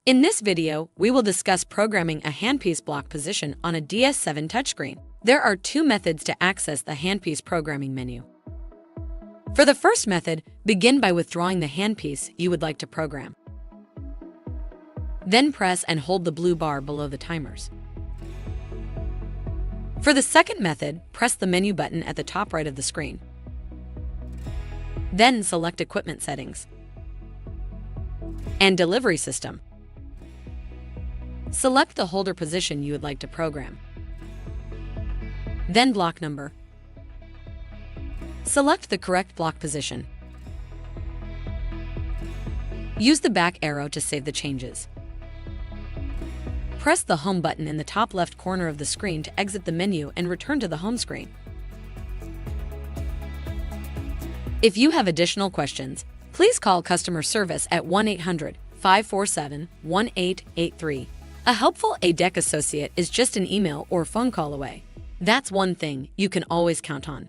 In this video, we will discuss programming a handpiece block position on a DS7 touchscreen. There are two methods to access the handpiece programming menu. For the first method, begin by withdrawing the handpiece you would like to program. Then press and hold the blue bar below the timers. For the second method, press the menu button at the top right of the screen. Then select Equipment Settings and Delivery System. Select the holder position you would like to program. Then block number. Select the correct block position. Use the back arrow to save the changes. Press the Home button in the top left corner of the screen to exit the menu and return to the home screen. If you have additional questions, please call customer service at 1-800-547-1883. A helpful A-dec associate is just an email or phone call away. That's one thing you can always count on.